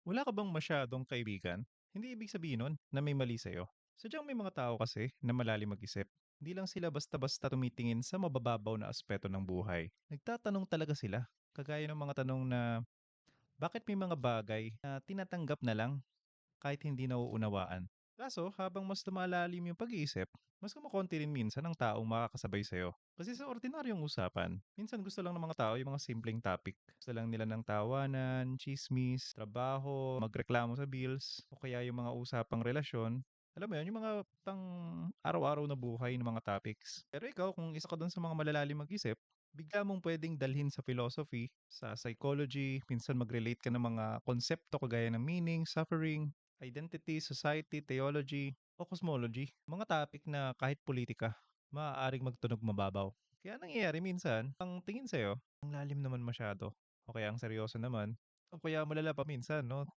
Wala ka bang masyadong kaibigan? Hindi ibig sabihin nun na may mali sa'yo. Sadyang may mga tao kasi na malalim mag-isip. Hindi lang sila basta-basta tumitingin sa mabababaw na aspeto ng buhay. Nagtatanong talaga sila. Kagaya ng mga tanong na, bakit may mga bagay na tinatanggap na lang kahit hindi nauunawaan? Kaso, habang mas lumalalim yung pag-iisip, mas kumukonti rin minsan ang taong makakasabay sa'yo. Kasi sa ordinaryong usapan, minsan gusto lang ng mga tao yung mga simpleng topic. Gusto lang nila ng tawanan, chismis, trabaho, magreklamo sa bills, o kaya yung mga usapang relasyon. Alam mo yun, yung mga pang araw-araw na buhay ng mga topics. Pero ikaw, kung isa ka dun sa mga malalalim mag-isip, bigla mong pwedeng dalhin sa philosophy, sa psychology, minsan mag-relate ka ng mga konsepto kagaya ng meaning, suffering, identity, society, theology, o cosmology. Mga topic na kahit politika, maaaring magtunog mababaw. Kaya nangyayari minsan, ang tingin sa'yo, ang lalim naman masyado. O kaya ang seryoso naman. O kaya malala pa minsan, no?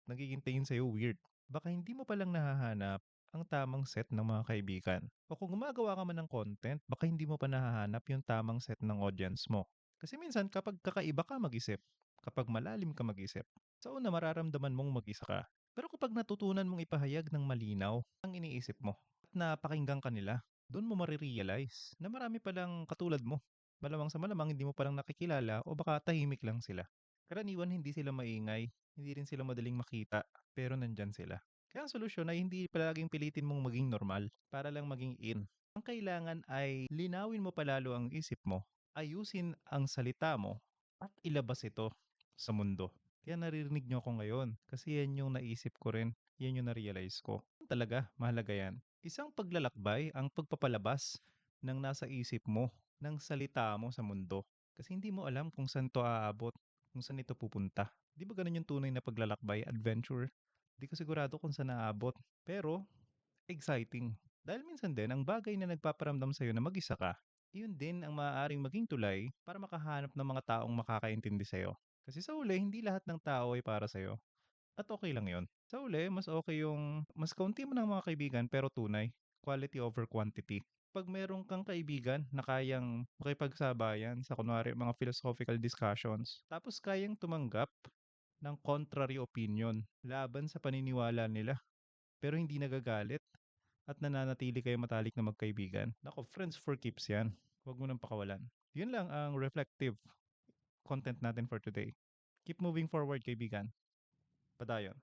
Nagiging tingin sa'yo weird. Baka hindi mo palang nahahanap ang tamang set ng mga kaibigan. O kung gumagawa ka man ng content, baka hindi mo pa nahahanap yung tamang set ng audience mo. Kasi minsan kapag kakaiba ka mag-isip, kapag malalim ka mag-isip, sa una mararamdaman mong mag-isa ka. Pero kapag natutunan mong ipahayag ng malinaw ang iniisip mo at napakinggan ka nila, doon mo marirealize na marami palang katulad mo. Malamang sa malamang hindi mo palang nakikilala o baka tahimik lang sila. Karaniwan hindi sila maingay, hindi rin sila madaling makita, pero nandyan sila. Kaya ang solusyon ay hindi palaging pilitin mong maging normal para lang maging in. Ang kailangan ay linawin mo palalo ang isip mo, ayusin ang salita mo, at ilabas ito sa mundo. Kaya naririnig niyo ako ngayon kasi yan yung naisip ko rin, yan yung na-realize ko. Talaga, mahalaga yan. Isang paglalakbay ang pagpapalabas ng nasa isip mo, ng salita mo sa mundo. Kasi hindi mo alam kung saan to aabot, kung saan ito pupunta. Di ba ganun yung tunay na paglalakbay, adventure? Di ko sigurado kung saan aabot. Pero, exciting. Dahil minsan din, ang bagay na nagpaparamdam sa'yo na mag-isa ka, iyon din ang maaaring maging tulay para makahanap ng mga taong makakaintindi sa'yo. Kasi sa uli, hindi lahat ng tao ay para sa'yo. At okay lang yon. Sa uli, mas okay yung mas kaunti mo ng mga kaibigan pero tunay. Quality over quantity. Pag meron kang kaibigan na kayang makipagsabayan sa kunwari mga philosophical discussions, tapos kayang tumanggap ng contrary opinion laban sa paniniwala nila, pero hindi nagagalit at nananatili kayo matalik na magkaibigan. Nako, friends for keeps yan. Huwag mo nang pakawalan. Yun lang ang reflective content natin for today. Keep moving forward, kaibigan. Padayon.